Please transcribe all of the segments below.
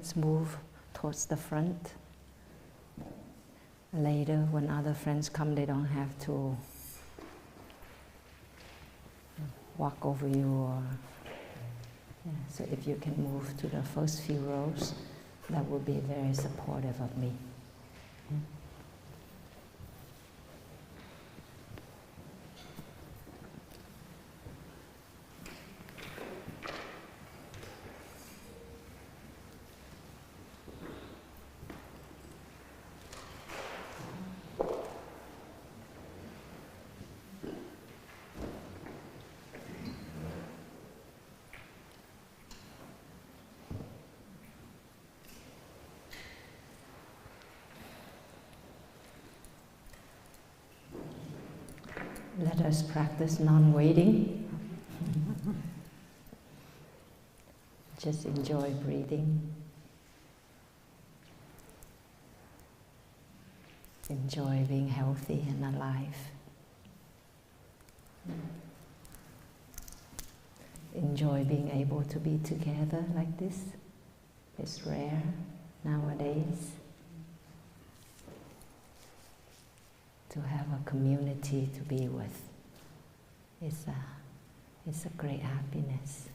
let's move towards the front. Later, when other friends come, they don't have to walk over you. Or, so if you can move to the first few rows, that would be very supportive of me. Let us practice non-waiting. Just enjoy breathing. Enjoy being healthy and alive. Enjoy being able to be together like this. It's rare nowadays to have a community to be with. It's a great happiness.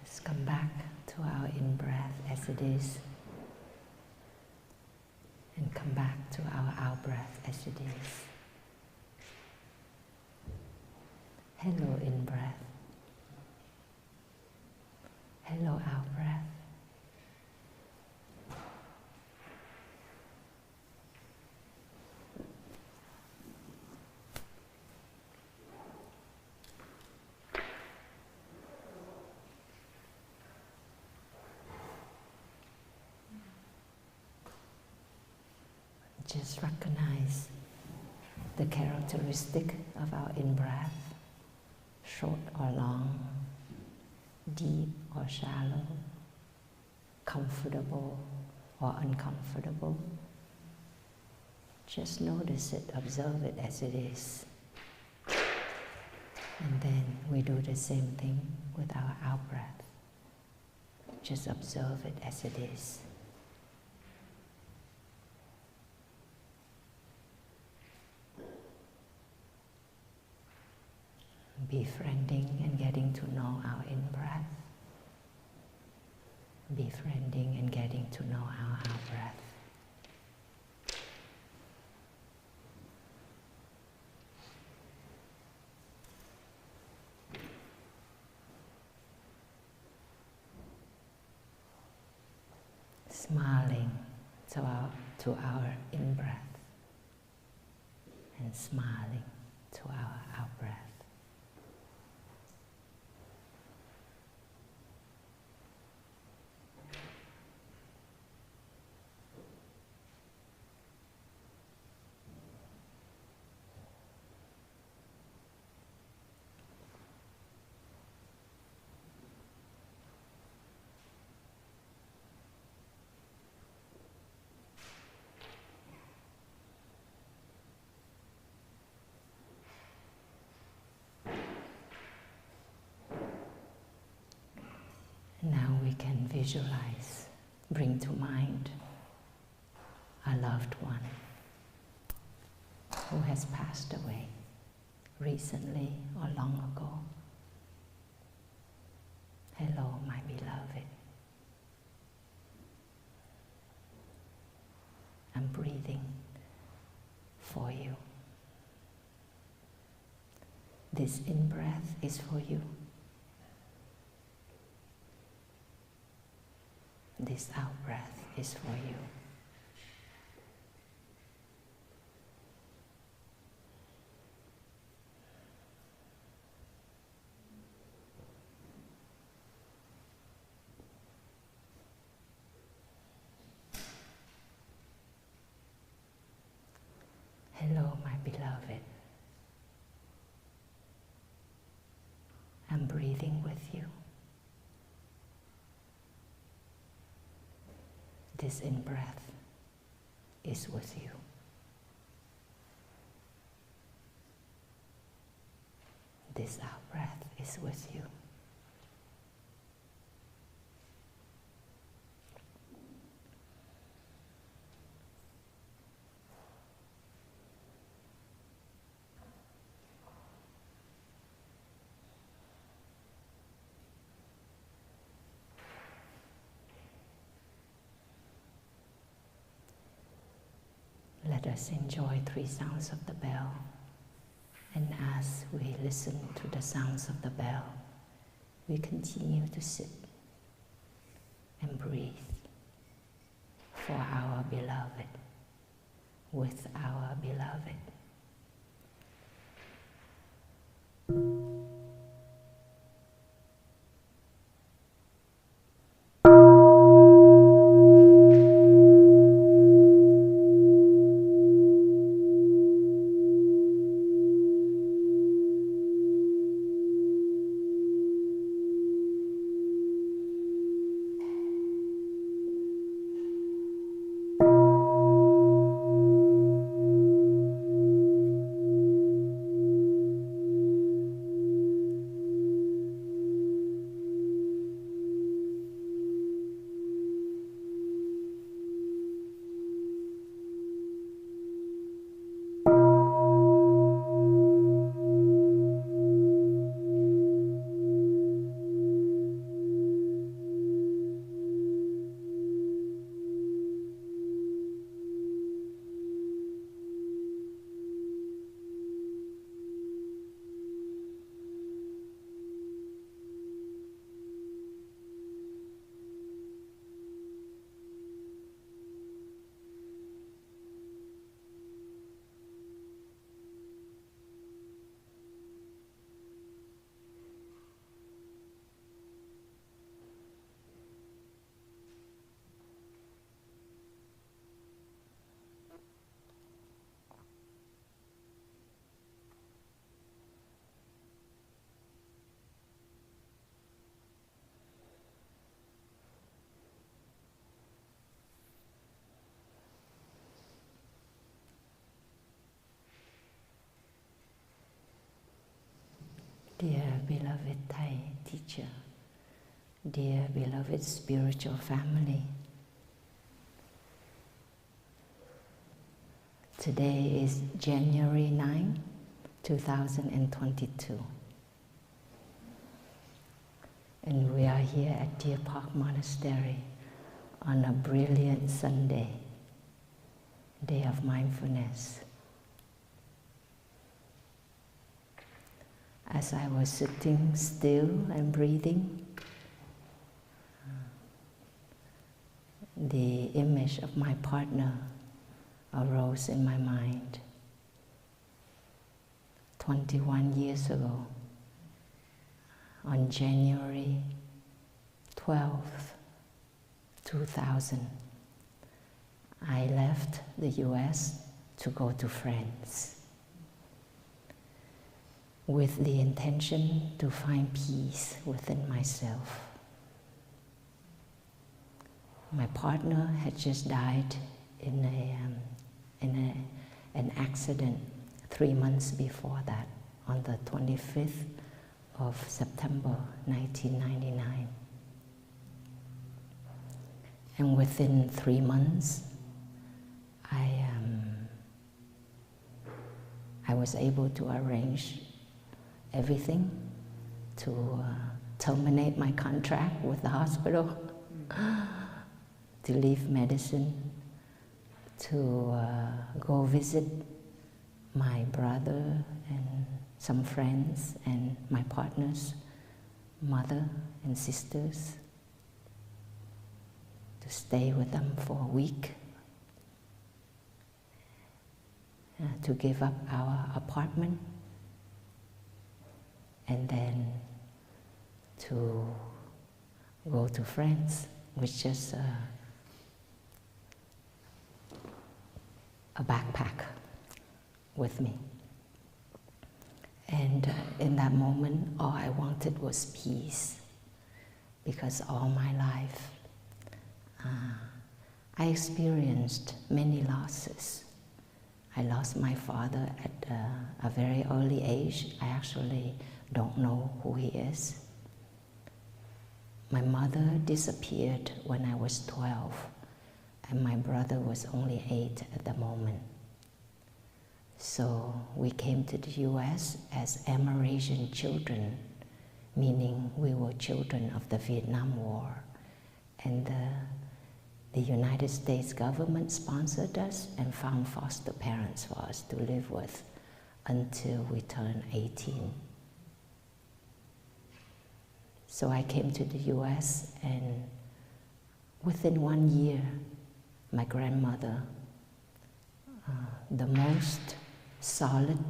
Let's come back to our in-breath as it is, and come back to our out-breath as it is. Hello, in-breath. Hello, out-breath. Just recognize the characteristic of our in-breath, short or long, deep or shallow, comfortable or uncomfortable. Just notice it, observe it as it is. And then we do the same thing with our out-breath. Just observe it as it is. Befriending and getting to know our in-breath. Befriending and getting to know our out-breath. Smiling to our in-breath and smiling to our out-breath. Now we can visualize, bring to mind a loved one who has passed away recently or long ago. Hello, my beloved. I'm breathing for you. This in-breath is for you. This out-breath is for you. Hello, my beloved. I'm breathing with you. This in-breath is with you. this out-breath is with you. Let us enjoy 3 sounds of the bell. And as we listen to the sounds of the bell, we continue to sit and breathe for our beloved, with our beloved. Dear beloved Thai teacher, dear beloved spiritual family, today is January 9, 2022, and we are here at Deer Park Monastery on a brilliant Sunday, day of mindfulness. As I was sitting still and breathing, the image of my partner arose in my mind. 21 years ago, on January 12th, 2000, I left the US to go to France, with the intention to find peace within myself. My partner had just died in an accident 3 months before that, on the 25th of September 1999. And within 3 months, I was able to arrange everything to terminate my contract with the hospital, to leave medicine, to go visit my brother and some friends and my partner's mother and sisters, to stay with them for a week, to give up our apartment, and then to go to France with just a backpack with me. And in that moment, all I wanted was peace, because all my life I experienced many losses. I lost my father at a very early age. I actually don't know who he is. My mother disappeared when I was 12, and my brother was only 8 at the moment. So we came to the US as Amerasian children, meaning we were children of the Vietnam War. And the United States government sponsored us and found foster parents for us to live with until we turned 18. So I came to the US, and within 1 year, my grandmother, the most solid,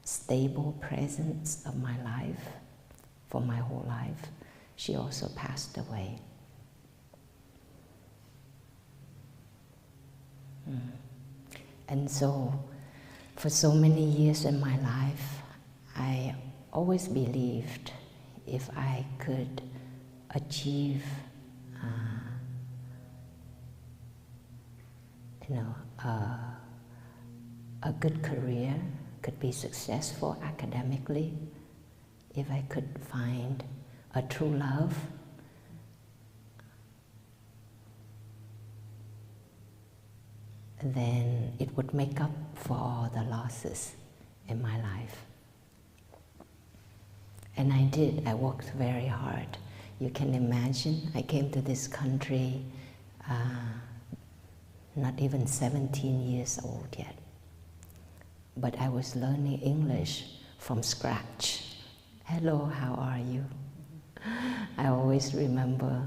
stable presence of my life, for my whole life, she also passed away. And so, for so many years in my life, I always believed if I could achieve, a good career, could be successful academically, if I could find a true love, then it would make up for all the losses in my life. And I did. I worked very hard. You can imagine, I came to this country not even 17 years old yet. But I was learning English from scratch. Hello, how are you? I always remember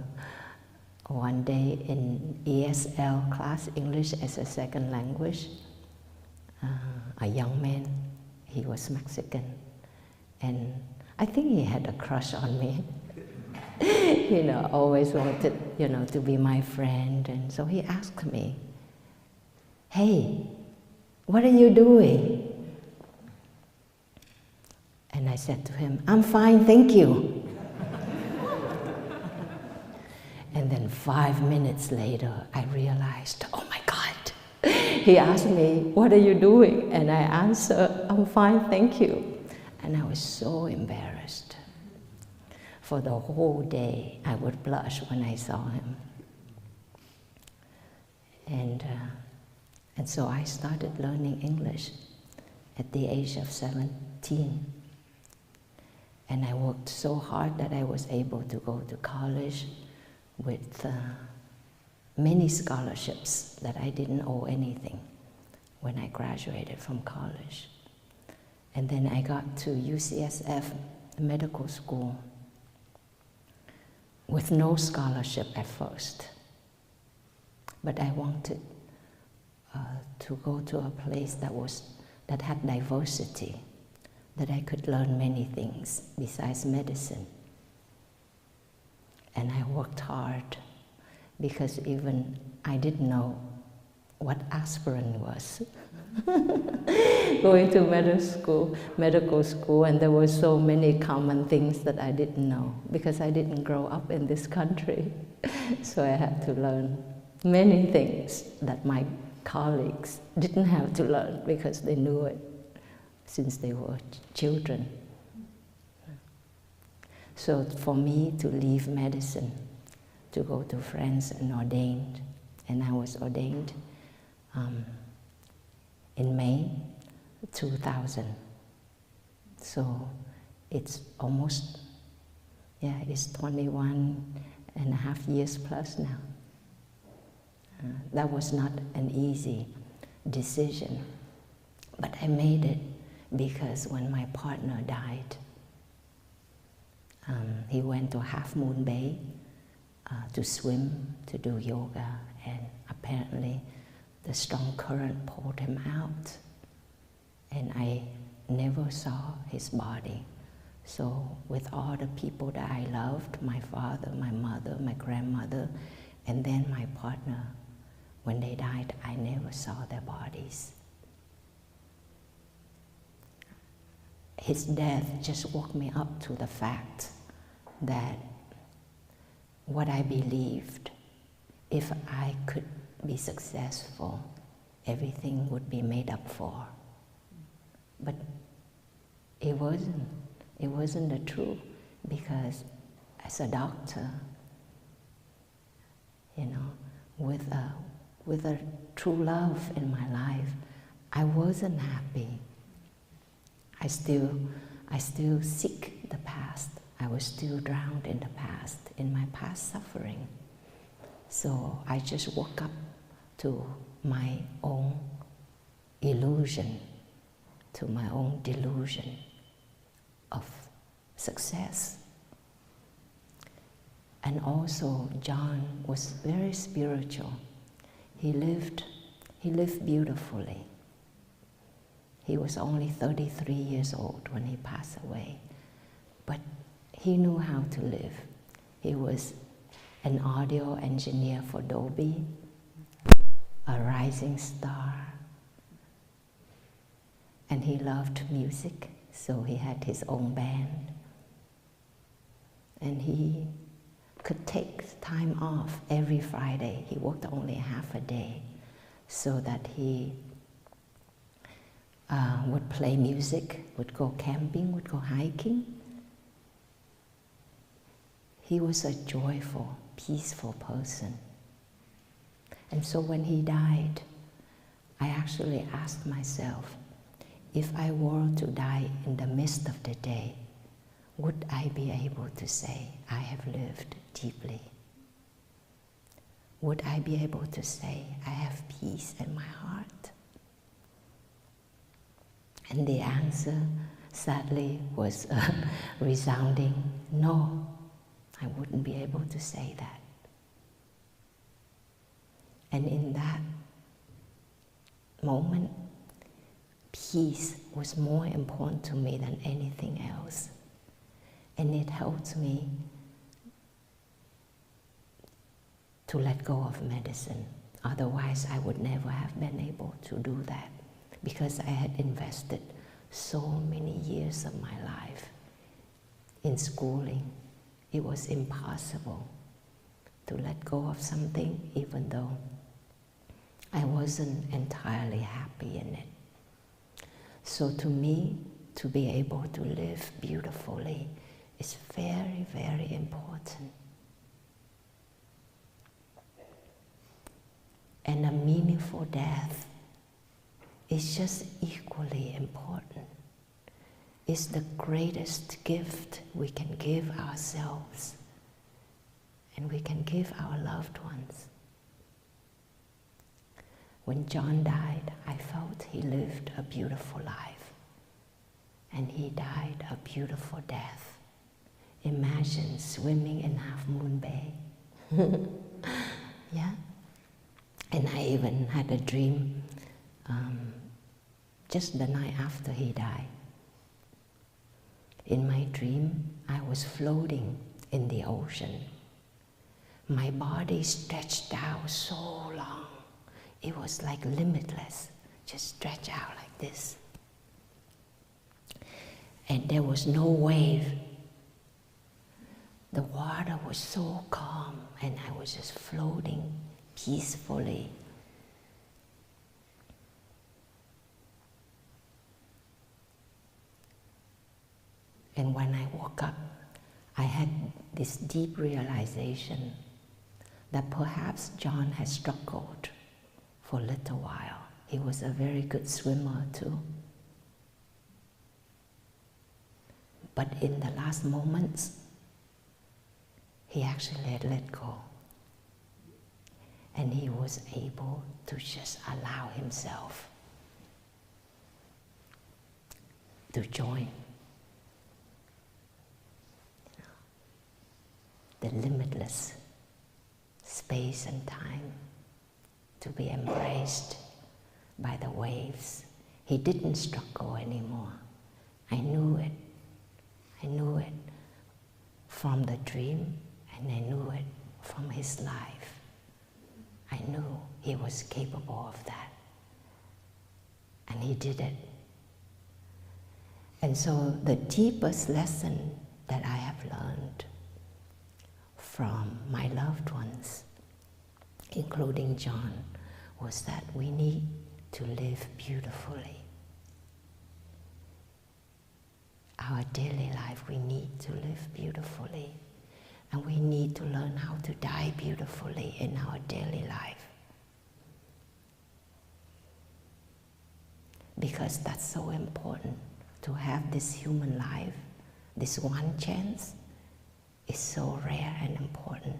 one day in ESL class, English as a second language, a young man, he was Mexican, and I think he had a crush on me. Always wanted, to be my friend, and so he asked me, "Hey, what are you doing?" And I said to him, "I'm fine, thank you." And then 5 minutes later, I realized, oh my God. He asked me, "What are you doing?" And I answered, "I'm fine, thank you." And I was so embarrassed. For the whole day, I would blush when I saw him. And so I started learning English at the age of 17. And I worked so hard that I was able to go to college with many scholarships that I didn't owe anything when I graduated from college. And then I got to UCSF medical school with no scholarship at first. But I wanted to go to a place that had diversity, that I could learn many things besides medicine. And I worked hard because even I didn't know what aspirin was. Going to medical school, and there were so many common things that I didn't know because I didn't grow up in this country. So I had to learn many things that my colleagues didn't have to learn because they knew it since they were children. So for me to leave medicine, to go to France and ordained, and I was ordained in May 2000. So it's almost, it's 21 and a half years plus now. That was not an easy decision, but I made it because when my partner died, he went to Half Moon Bay to swim, to do yoga, and apparently the strong current pulled him out, and I never saw his body. So with all the people that I loved, my father, my mother, my grandmother, and then my partner, when they died, I never saw their bodies. His death just woke me up to the fact that what I believed, if I could be successful, everything would be made up for. But it wasn't. It wasn't the truth, because as a doctor, you know, with a true love in my life, I wasn't happy. I still seek the past. I was still drowned in the past, in my past suffering. So I just woke up to my own illusion, to my own delusion of success. And also John was very spiritual. He lived beautifully. He was only 33 years old when he passed away, but he knew how to live. He was an audio engineer for Dolby, a rising star, and he loved music, so he had his own band. And he could take time off every Friday. He worked only half a day, so that he would play music, would go camping, would go hiking. He was a joyful, peaceful person. And so when he died, I actually asked myself, if I were to die in the midst of the day, would I be able to say, I have lived deeply? Would I be able to say, I have peace in my heart? And the answer, sadly, was a resounding no. I wouldn't be able to say that. And in that moment, peace was more important to me than anything else. And it helped me to let go of medicine. Otherwise, I would never have been able to do that, because I had invested so many years of my life in schooling. It was impossible to let go of something, even though I wasn't entirely happy in it. So to me, to be able to live beautifully is very, very important. And a meaningful death is just equally important. It's the greatest gift we can give ourselves, and we can give our loved ones. When John died, I felt he lived a beautiful life, and he died a beautiful death. Imagine swimming in Half Moon Bay. Yeah? And I even had a dream just the night after he died. In my dream, I was floating in the ocean. My body stretched out so long. It was like limitless, just stretched out like this. And there was no wave. The water was so calm, and I was just floating peacefully. And when I woke up, I had this deep realization that perhaps John had struggled for a little while. He was a very good swimmer too. But in the last moments, he actually had let go. And he was able to just allow himself to join the limitless space and time, to be embraced by the waves. He didn't struggle anymore. I knew it. I knew it from the dream, and I knew it from his life. I knew he was capable of that. And he did it. And so the deepest lesson that I have learned from my loved ones, including John, was that we need to live beautifully. our daily life, we need to live beautifully. And we need to learn how to die beautifully in our daily life. Because that's so important. To have this human life, this one chance, is so rare and important.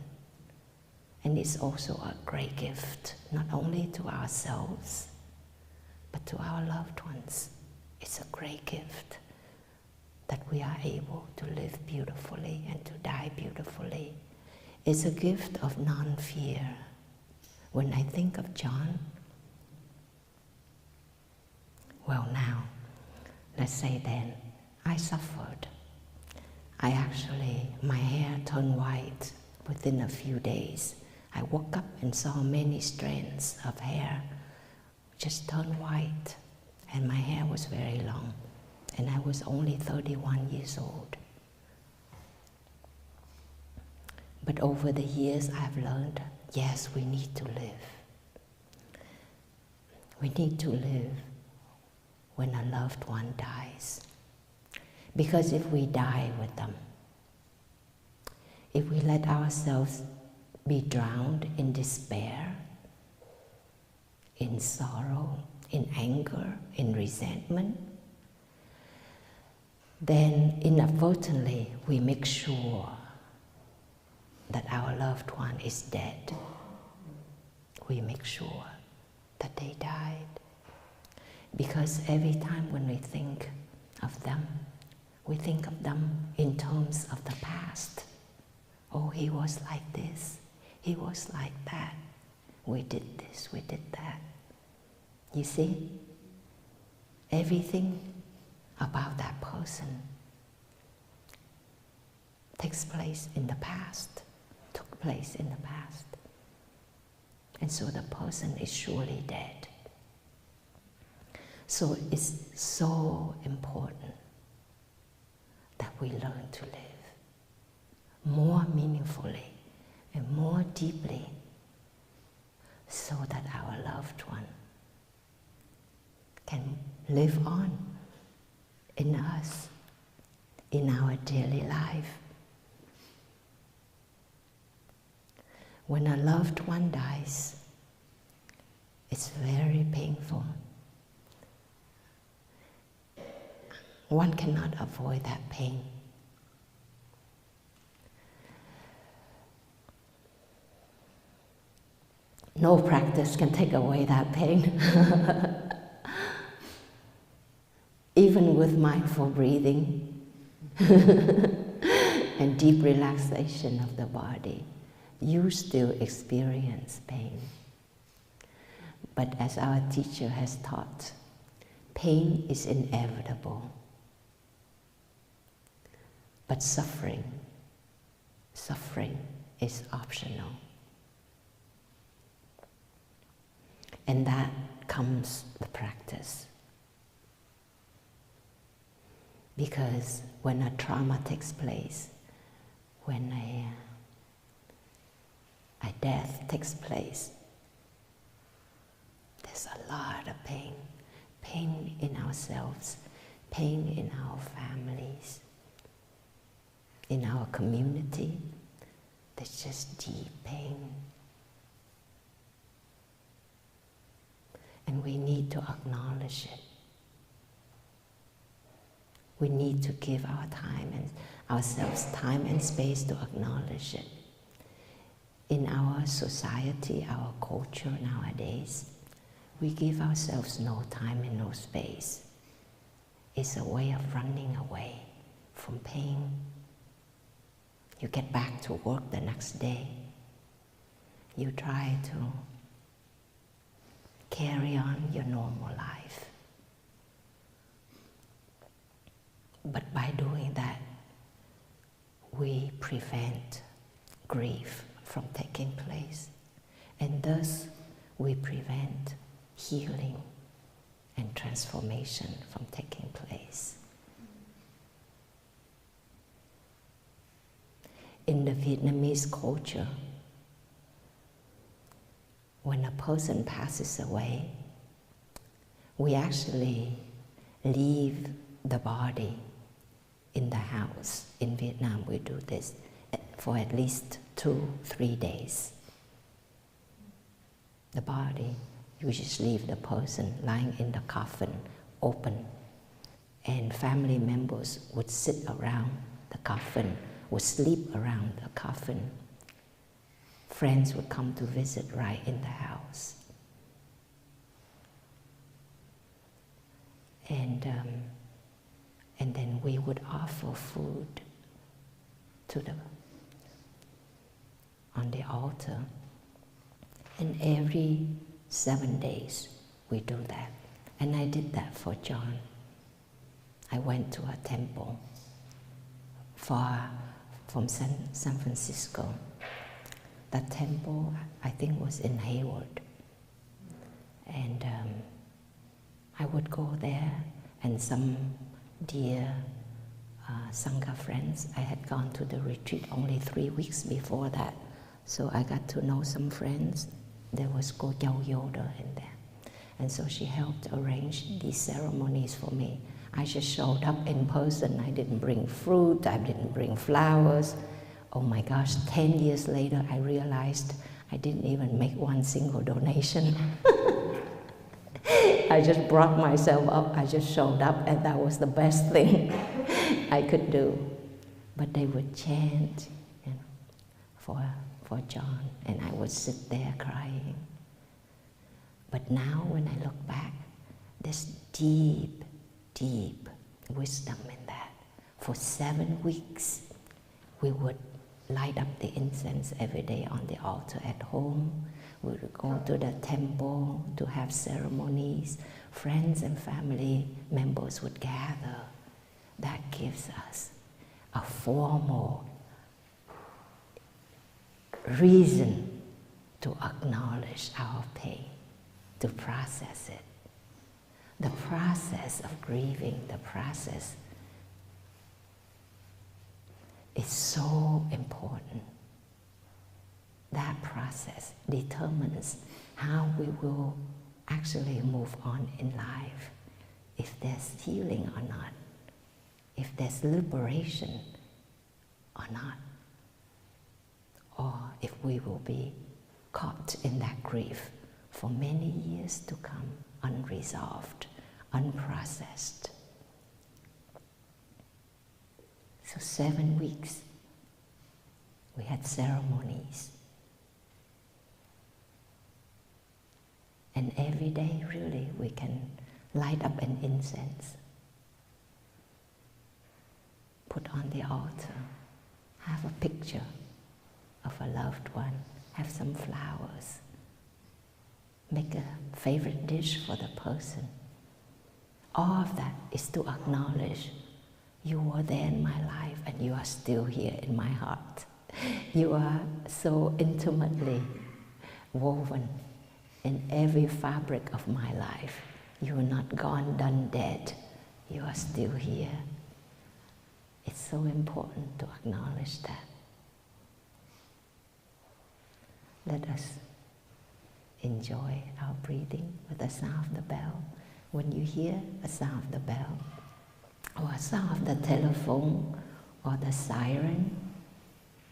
And it's also a great gift, not only to ourselves, but to our loved ones. It's a great gift that we are able to live beautifully and to die beautifully. It's a gift of non-fear. When I think of John, well now, let's say then, I suffered. My hair turned white within a few days. I woke up and saw many strands of hair just turn white, and my hair was very long, and I was only 31 years old. But over the years I've learned, yes, we need to live. We need to live when a loved one dies. Because if we die with them, if we let ourselves be drowned in despair, in sorrow, in anger, in resentment, then inadvertently we make sure that our loved one is dead. We make sure that they died. Because every time when we think of them, we think of them in terms of the past. Oh, he was like this, he was like that. We did this, we did that. You see, everything about that person takes place in the past, took place in the past. And so the person is surely dead. So it's so important that we learn to live more meaningfully and more deeply so that our loved one can live on in us, in our daily life. When a loved one dies, it's very painful. One cannot avoid that pain. No practice can take away that pain. Even with mindful breathing and deep relaxation of the body, you still experience pain. But as our teacher has taught, pain is inevitable. But suffering is optional. And that comes the practice. Because when a trauma takes place, when a death takes place, there's a lot of pain. Pain in ourselves, pain in our families, in our community. There's just deep pain. And we need to acknowledge it. We need to give our time and ourselves time and space to acknowledge it. In our society, our culture nowadays, we give ourselves no time and no space. It's a way of running away from pain. You get back to work the next day. You try to carry on your normal life. But by doing that, we prevent grief from taking place. And thus, we prevent healing and transformation from taking place. In the Vietnamese culture, when a person passes away, we actually leave the body in the house. In Vietnam, we do this for at least 2-3 days. The body, you just leave the person lying in the coffin open, and family members would sit around the coffin, would sleep around the coffin. Friends would come to visit right in the house. And then we would offer food on the altar. And every 7 days we do that. And I did that for John. I went to a temple far from San Francisco. That temple, I think, was in Hayward. And I would go there, and some dear Sangha friends, I had gone to the retreat only 3 weeks before that, so I got to know some friends. There was Cô Châu Yoda in there, and so she helped arrange these ceremonies for me. I just showed up in person. I didn't bring fruit, I didn't bring flowers. Oh my gosh, 10 years later I realized I didn't even make one single donation. I just brought myself up, I just showed up, and that was the best thing I could do. But they would chant, for John, and I would sit there crying. But now when I look back, there's deep, deep wisdom in that. For 7 weeks, we would light up the incense every day on the altar at home. We would go to the temple to have ceremonies. Friends and family members would gather. That gives us a formal reason to acknowledge our pain, to process it. The process of grieving, the process is so important. That process determines how we will actually move on in life, if there's healing or not, if there's liberation or not, or if we will be caught in that grief for many years to come, unresolved, unprocessed. So 7 weeks, we had ceremonies. And every day, really, we can light up an incense, put on the altar, have a picture of a loved one, have some flowers, make a favorite dish for the person. All of that is to acknowledge you were there in my life and you are still here in my heart. You are so intimately woven in every fabric of my life. You are not gone, done, dead. You are still here. It's so important to acknowledge that. Let us enjoy our breathing with the sound of the bell. When you hear a sound of the bell, or a sound of the telephone, or the siren,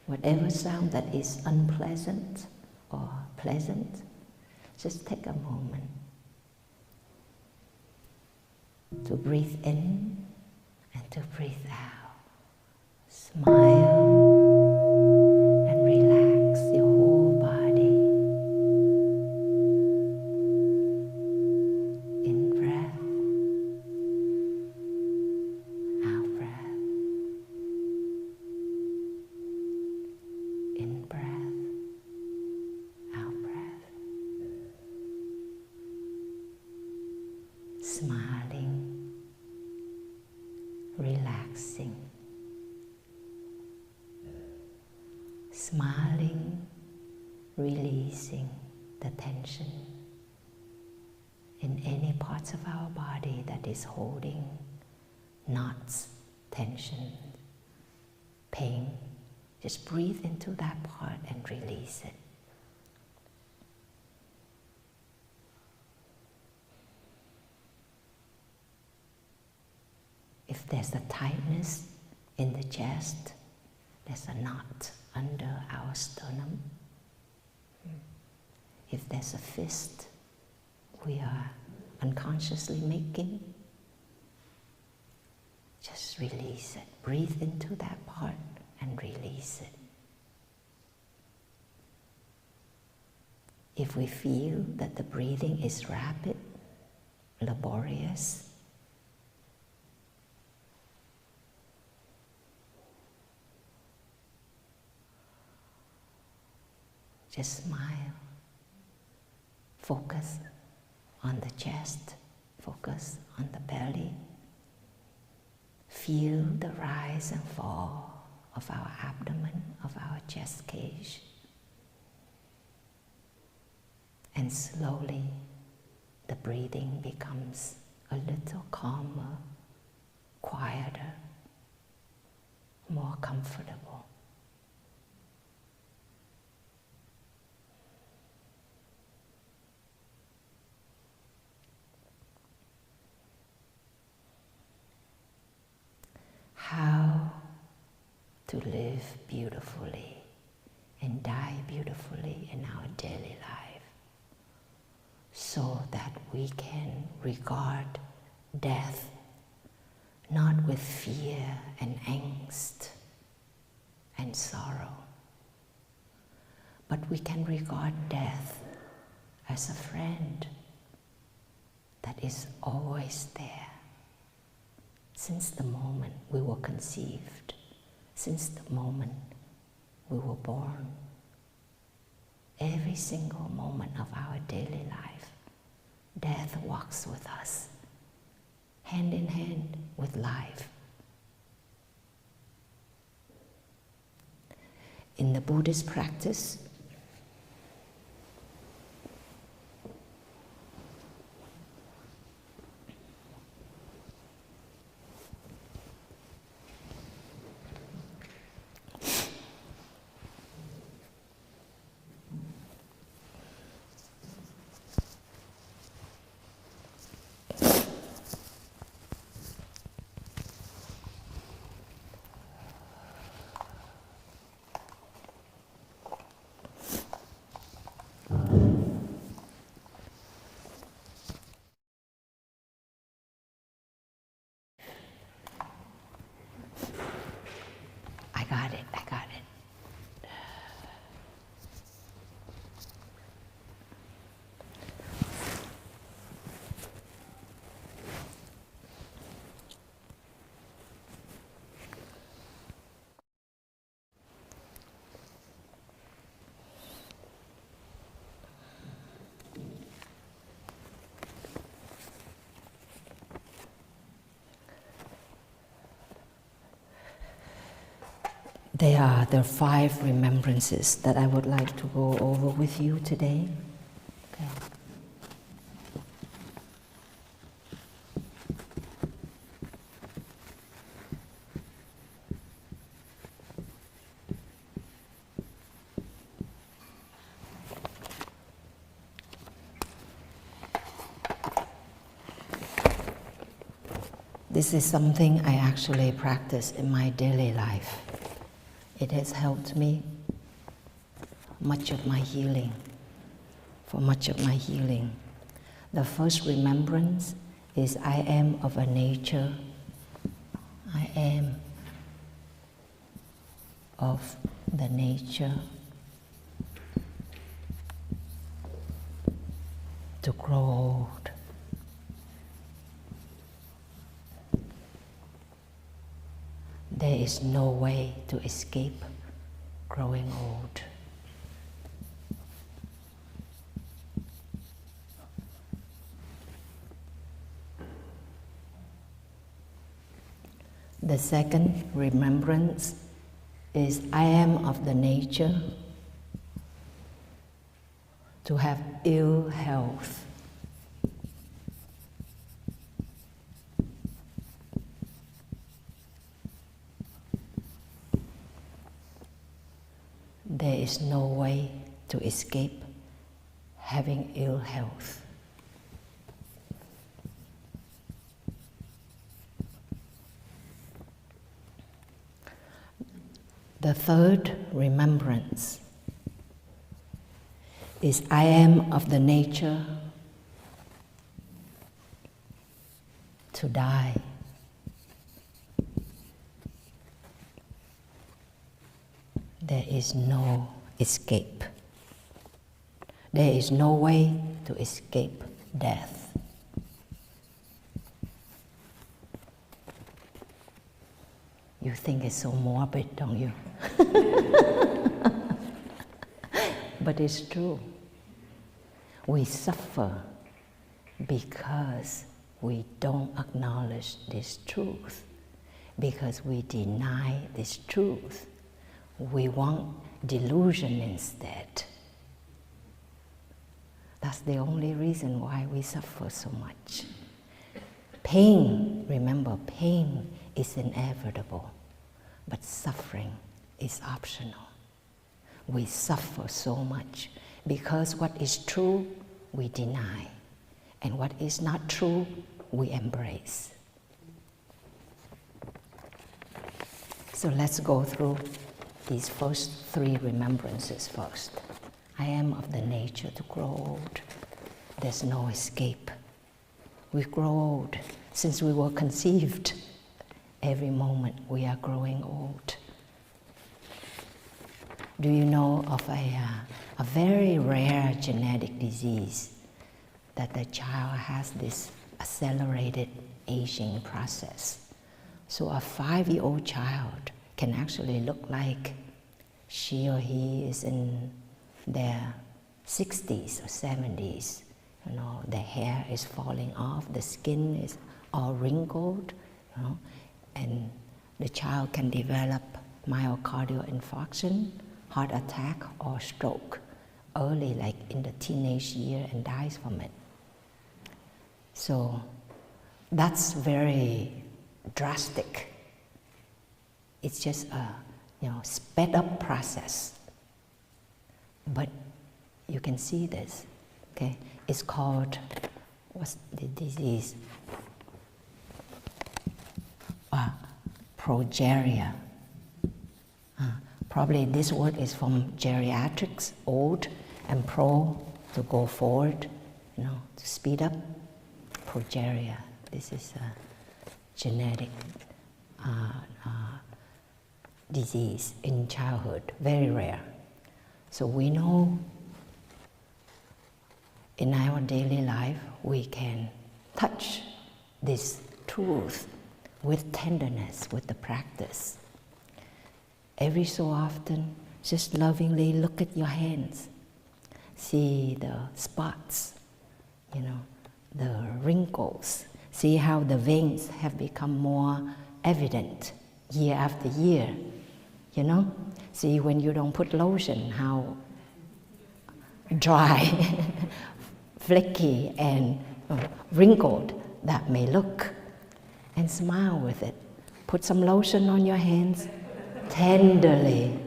whatever sound that is unpleasant or pleasant, just take a moment to breathe in and to breathe out. Smile and relax your whole body. In breath, out breath. In breath, out breath. Smiling, relaxing. Smiling, releasing the tension in any parts of our body that is holding knots, tension, pain. Just breathe into that part and release it. If there's a tightness, in the chest, there's a knot under our sternum. If there's a fist we are unconsciously making, just release it. Breathe into that part and release it. If we feel that the breathing is rapid, laborious, just smile. Focus on the chest, focus on the belly. Feel the rise and fall of our abdomen, of our chest cage. And slowly the breathing becomes a little calmer, quieter, more comfortable. How to live beautifully and die beautifully in our daily life, so that we can regard death not with fear and angst and sorrow, but we can regard death as a friend that is always there. Since the moment we were conceived, since the moment we were born, every single moment of our daily life, death walks with us, hand in hand with life. In the Buddhist practice, I got it. There are the 5 remembrances that I would like to go over with you today. Okay. This is something I actually practice in my daily life. It has helped me much of my healing, for much of my healing. The first remembrance is I am of a nature, I am of the nature to grow old. There is no way to escape growing old. The second remembrance is I am of the nature to have ill health. There is no way to escape having ill health. The third remembrance is I am of the nature to die. There is no escape. There is no way to escape death. You think it's so morbid, don't you? But it's true. We suffer because we don't acknowledge this truth, because we deny this truth. We want delusion instead. That's the only reason why we suffer so much. Pain, remember, pain is inevitable, but suffering is optional. We suffer so much because what is true, we deny, and what is not true, we embrace. So let's go through these first three remembrances first. I am of the nature to grow old. There's no escape. We grow old since we were conceived. Every moment we are growing old. Do you know of a very rare genetic disease that the child has this accelerated aging process? So a 5-year-old child can actually look like she or he is in their 60s or 70s. You know, the hair is falling off, the skin is all wrinkled, you know, and the child can develop myocardial infarction, heart attack, or stroke early, like in the teenage year, and dies from it. So that's very drastic. It's just a sped up process. But you can see this, okay? It's called, what's the disease? Progeria. Probably this word is from geriatrics, old, and pro, to go forward, to speed up. Progeria. This is a genetic disease in childhood, very rare. So we know in our daily life we can touch this truth with tenderness, with the practice. Every so often, just lovingly look at your hands. See the spots, the wrinkles. See how the veins have become more evident year after year, See when you don't put lotion, how dry, flaky, and wrinkled that may look. And smile with it. Put some lotion on your hands tenderly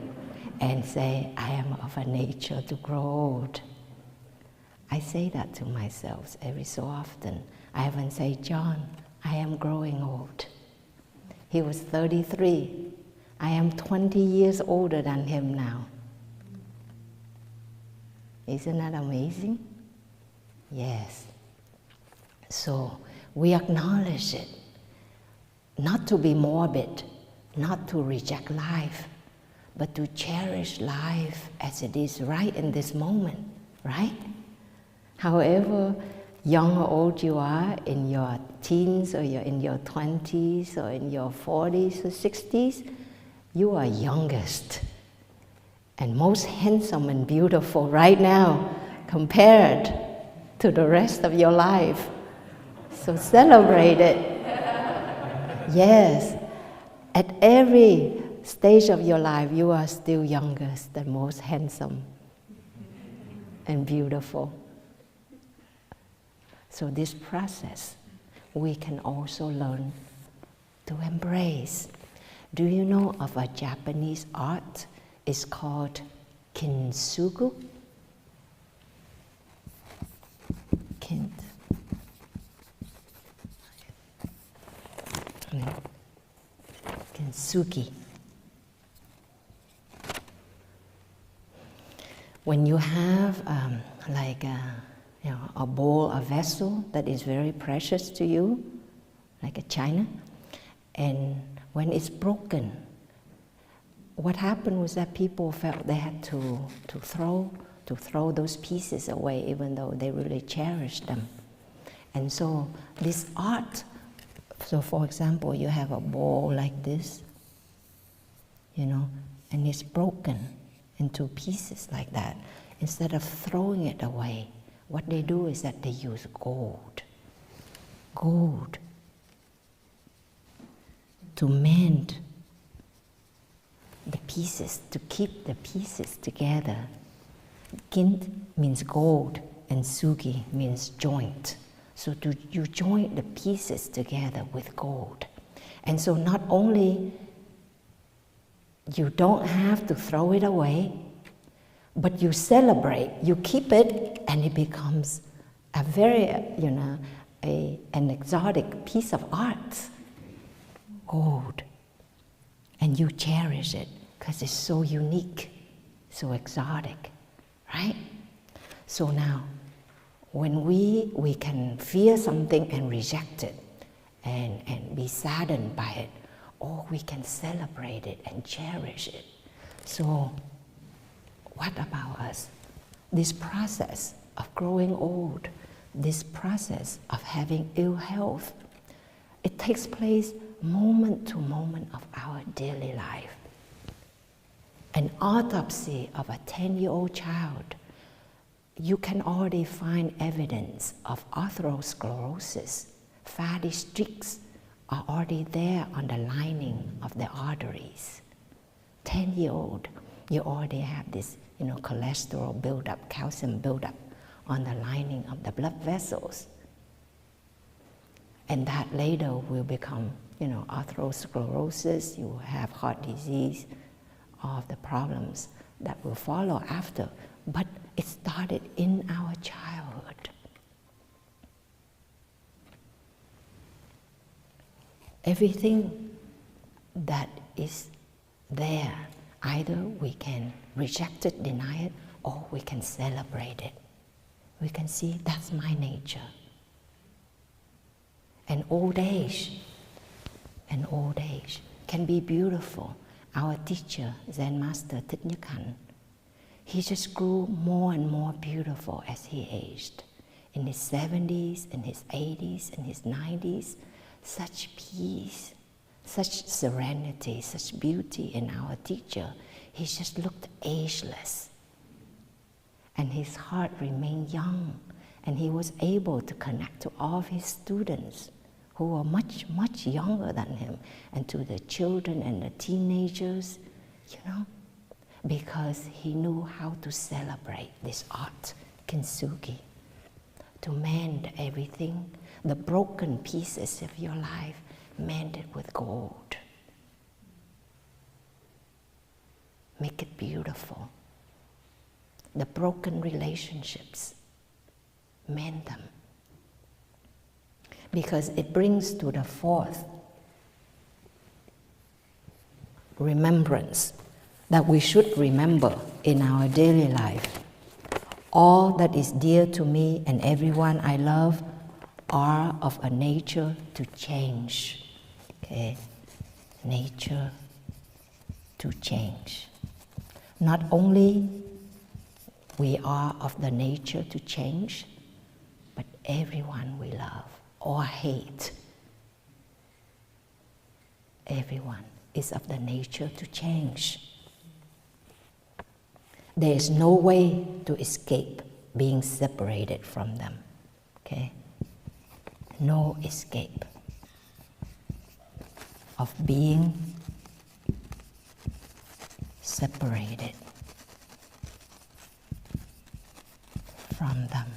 and say, I am of a nature to grow old. I say that to myself every so often. I haven't said, John, I am growing old. He was 33. I am 20 years older than him now. Isn't that amazing? Yes. So we acknowledge it. Not to be morbid, not to reject life, but to cherish life as it is right in this moment, right? However young or old you are, in your teens or you're in your 20s or in your 40s or 60s, you are youngest and most handsome and beautiful right now compared to the rest of your life. So celebrate it. Yes, at every stage of your life, you are still youngest and most handsome and beautiful. So this process, we can also learn to embrace. Do you know of a Japanese art? It's called kintsugi. Kintsugi. When you have a bowl, a vessel that is very precious to you, like a china, and when it's broken, what happened was that people felt they had to throw those pieces away, even though they really cherished them. And so this art, so for example, you have a bowl like this, and it's broken into pieces like that. Instead of throwing it away, what they do is that they use gold to mend the pieces, to keep the pieces together. Gint means gold and sugi means joint. So you join the pieces together with gold. And so not only you don't have to throw it away, but you celebrate, you keep it, and it becomes a very, an exotic piece of art, gold. And you cherish it because it's so unique, so exotic, right? So now, when we can fear something and reject it and be saddened by it, or we can celebrate it and cherish it. So what about us? This process of growing old, this process of having ill health, it takes place moment to moment of our daily life. An autopsy of a 10-year-old child, you can already find evidence of atherosclerosis. Fatty streaks are already there on the lining of the arteries. 10-year-old, you already have this, cholesterol buildup, calcium buildup on the lining of the blood vessels. And that later will become, atherosclerosis, you will have heart disease, all of the problems that will follow after. But it started in our childhood. Everything that is there, either we can reject it, deny it, or we can celebrate it. We can see that's my nature. And old age can be beautiful. Our teacher, Zen Master Thich Nhat Hanh, he just grew more and more beautiful as he aged. In his 70s, in his 80s, in his 90s, such peace, such serenity, such beauty in our teacher. He just looked ageless. And his heart remained young, and he was able to connect to all of his students who were much, much younger than him, and to the children and the teenagers, because he knew how to celebrate this art, kintsugi, to mend everything, the broken pieces of your life, mend it with gold. Make it beautiful. The broken relationships, mend them. Because it brings to the fourth remembrance that we should remember in our daily life. All that is dear to me and everyone I love are of a nature to change. Okay? Nature to change. Not only we are of the nature to change, but everyone we love or hate, everyone is of the nature to change. There is no way to escape being separated from them. Okay? No escape of being separated from them.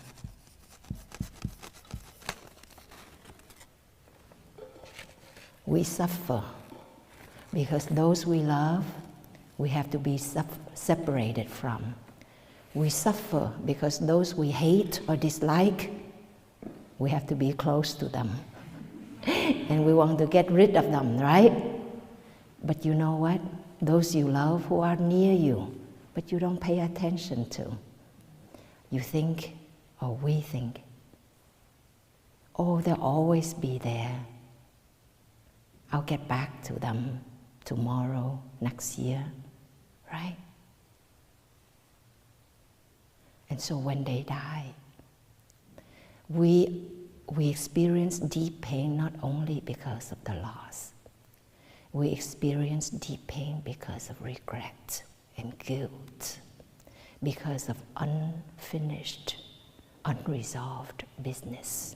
We suffer because those we love, we have to be separated from. We suffer because those we hate or dislike, we have to be close to them. And we want to get rid of them, right? But you know what? Those you love who are near you, but you don't pay attention to. You think, or we think, oh, they'll always be there. I'll get back to them tomorrow, next year, right? And so when they die, we experience deep pain not only because of the loss. We experience deep pain because of regret and guilt, because of unfinished, unresolved business.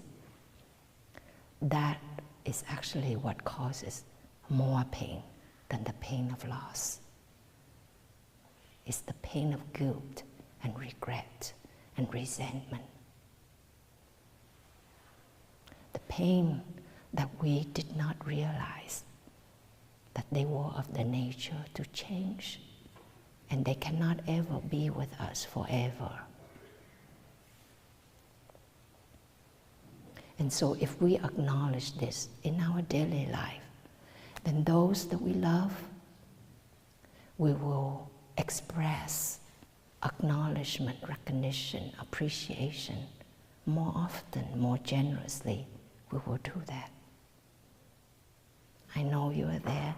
That is actually what causes more pain than the pain of loss. It's the pain of guilt and regret and resentment. The pain that we did not realize that they were of the nature to change, and they cannot ever be with us forever. And so if we acknowledge this in our daily life, then those that we love, we will express acknowledgement, recognition, appreciation more often, more generously. We will do that. I know you are there,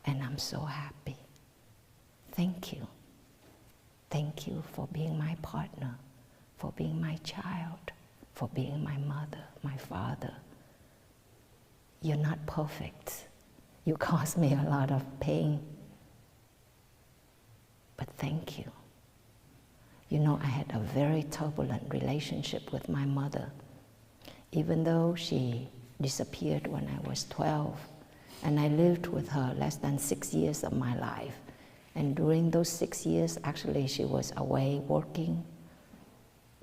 and I'm so happy. Thank you. Thank you for being my partner, for being my child, for being my mother, my father. You're not perfect. You caused me a lot of pain. But thank you. You know, I had a very turbulent relationship with my mother. Even though she disappeared when I was 12, and I lived with her less than 6 years of my life. And during those 6 years, actually, she was away working.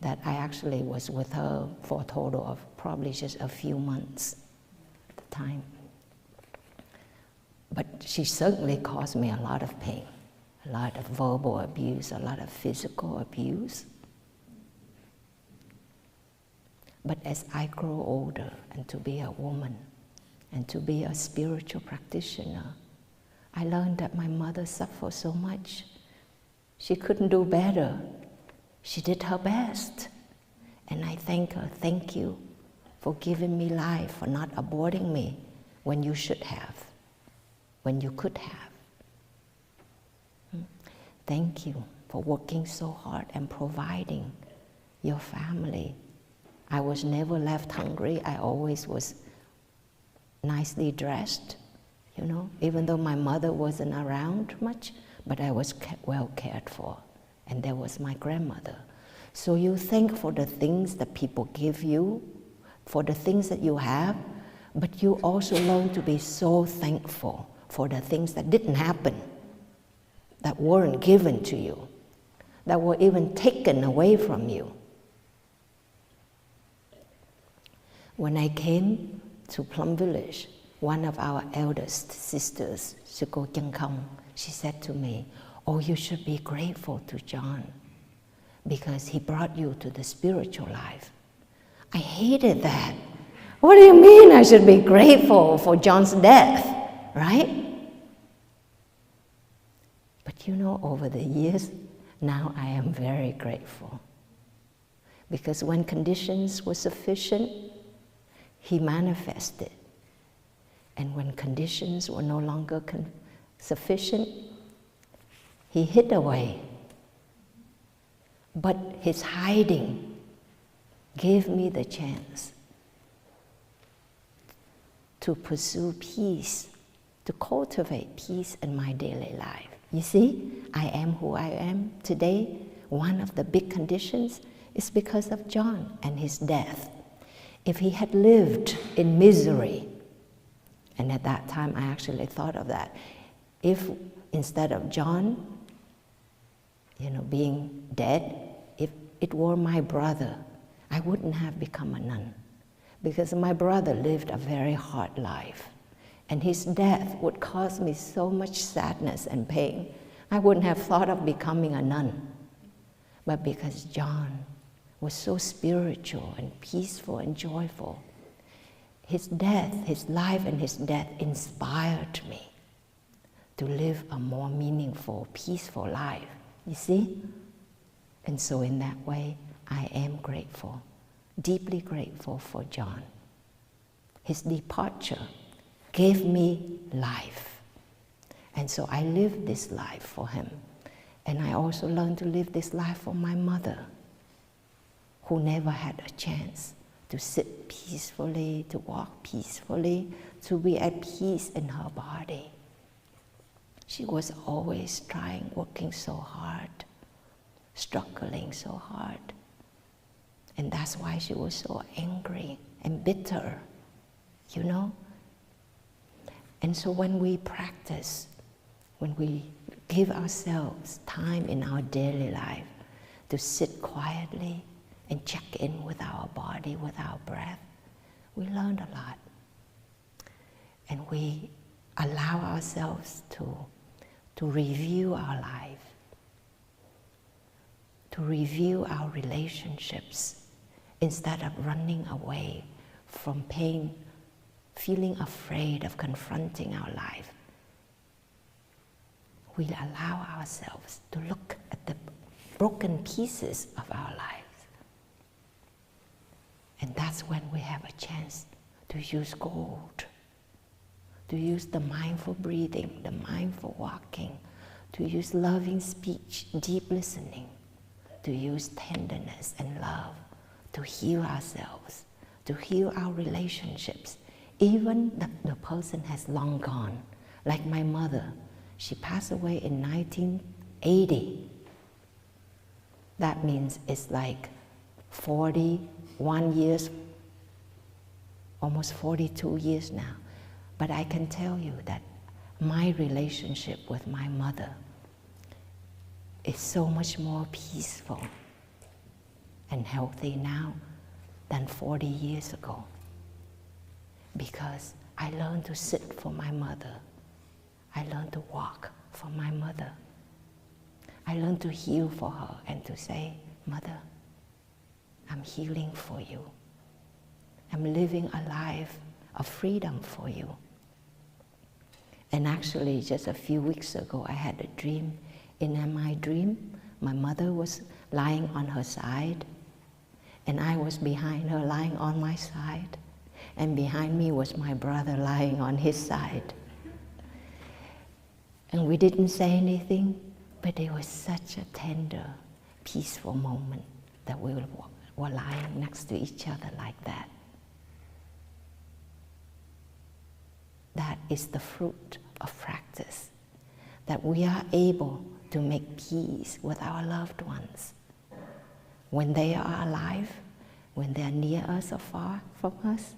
That I actually was with her for a total of probably just a few months at the time. But she certainly caused me a lot of pain, a lot of verbal abuse, a lot of physical abuse. But as I grow older and to be a woman and to be a spiritual practitioner, I learned that my mother suffered so much. She couldn't do better. She did her best. And I thank her, thank you for giving me life, for not aborting me when you should have, when you could have. Thank you for working so hard and providing your family. I was never left hungry. I always was nicely dressed, you know, even though my mother wasn't around much, but I was well cared for. And there was my grandmother. So you thank for the things that people give you, for the things that you have, but you also learn to be so thankful for the things that didn't happen, that weren't given to you, that were even taken away from you. When I came to Plum Village, one of our eldest sisters, Su Co Dang Nghiem, she said to me, oh, you should be grateful to John because he brought you to the spiritual life. I hated that. What do you mean I should be grateful for John's death, right? But you know, over the years, now I am very grateful because when conditions were sufficient, he manifested. And when conditions were no longer sufficient, he hid away. But his hiding gave me the chance to pursue peace, to cultivate peace in my daily life. You see, I am who I am today. One of the big conditions is because of John and his death. If he had lived in misery, and at that time I actually thought of that, if instead of John, being dead, if it were my brother, I wouldn't have become a nun, because my brother lived a very hard life, and his death would cause me so much sadness and pain. I wouldn't have thought of becoming a nun. But because John was so spiritual and peaceful and joyful, his death, his life and his death inspired me to live a more meaningful, peaceful life You see? And so in that way, I am grateful, deeply grateful for John. His departure gave me life. And so I lived this life for him. And I also learned to live this life for my mother, who never had a chance to sit peacefully, to walk peacefully, to be at peace in her body. She was always trying, working so hard, struggling so hard. And that's why she was so angry and bitter, you know? And so when we practice, when we give ourselves time in our daily life to sit quietly and check in with our body, with our breath, we learn a lot. And we allow ourselves to review our life, to review our relationships, instead of running away from pain, feeling afraid of confronting our life. We allow ourselves to look at the broken pieces of our lives. And that's when we have a chance to use gold, to use the mindful breathing, the mindful walking, to use loving speech, deep listening, to use tenderness and love, to heal ourselves, to heal our relationships. Even the person has long gone, like my mother. She passed away in 1980. That means it's like 41 years, almost 42 years now. But I can tell you that my relationship with my mother is so much more peaceful and healthy now than 40 years ago, because I learned to sit for my mother. I learned to walk for my mother. I learned to heal for her and to say, Mother, I'm healing for you. I'm living a life of freedom for you. And actually, just a few weeks ago, I had a dream. In my dream, my mother was lying on her side, and I was behind her lying on my side, and behind me was my brother lying on his side. And we didn't say anything, but it was such a tender, peaceful moment that we were lying next to each other like that. That is the fruit of practice, that we are able to make peace with our loved ones. When they are alive, when they are near us or far from us,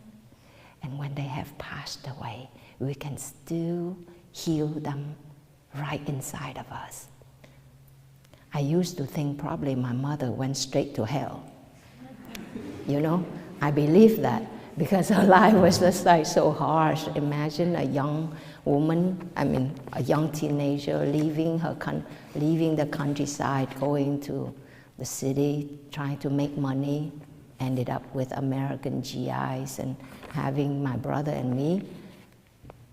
and when they have passed away, we can still heal them right inside of us. I used to think probably my mother went straight to hell. You know, I believe that because her life was just like so harsh. Imagine a young woman, a young teenager leaving the countryside, going to the city, trying to make money, ended up with American GIs and having my brother and me.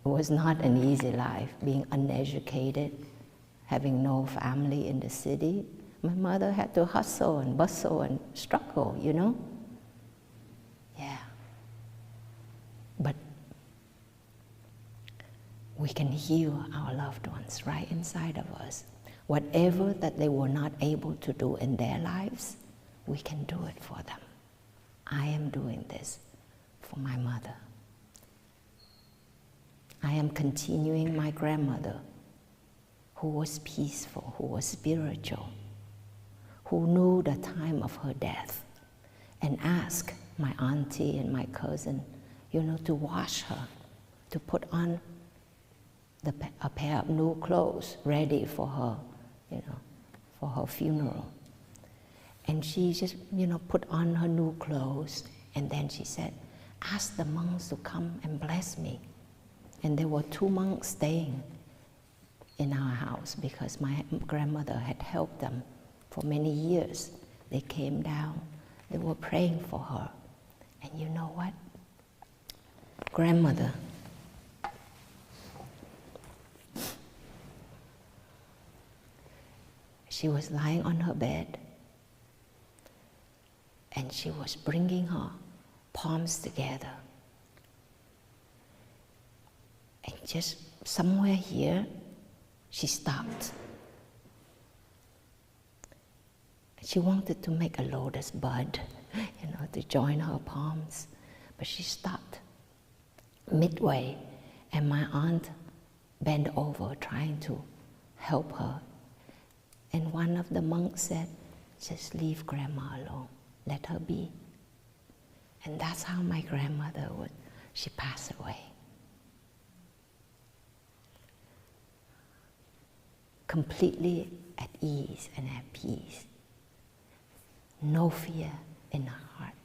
It was not an easy life, being uneducated, having no family in the city. My mother had to hustle and bustle and struggle, you know? Yeah. But we can heal our loved ones right inside of us. Whatever that they were not able to do in their lives, we can do it for them. I am doing this for my mother. I am continuing my grandmother, who was peaceful, who was spiritual, who knew the time of her death, and asked my auntie and my cousin, to wash her, to put on a pair of new clothes ready for her, for her funeral. And she just, put on her new clothes, and then she said, ask the monks to come and bless me. And there were 2 monks staying in our house because my grandmother had helped them for many years. They came down, they were praying for her. And you know what? Grandmother, she was lying on her bed, and she was bringing her palms together. And just somewhere here, she stopped. She wanted to make a lotus bud, to join her palms, but she stopped midway, and my aunt bent over trying to help her. And one of the monks said, just leave Grandma alone, let her be. And that's how my grandmother she passed away. Completely at ease and at peace. No fear in her heart.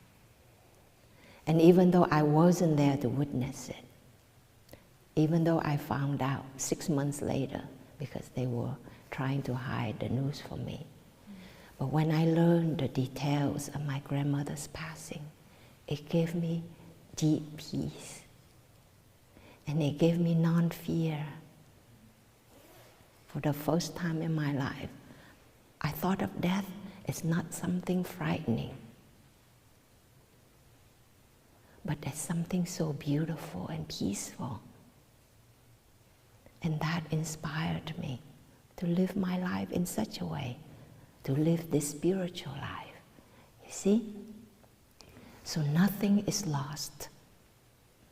And even though I wasn't there to witness it, even though I found out 6 months later because they were trying to hide the news from me, but when I learned the details of my grandmother's passing, it gave me deep peace. And it gave me non-fear. For the first time in my life, I thought of death as not something frightening, but as something so beautiful and peaceful. And that inspired me to live my life in such a way, to live this spiritual life. You see? So nothing is lost.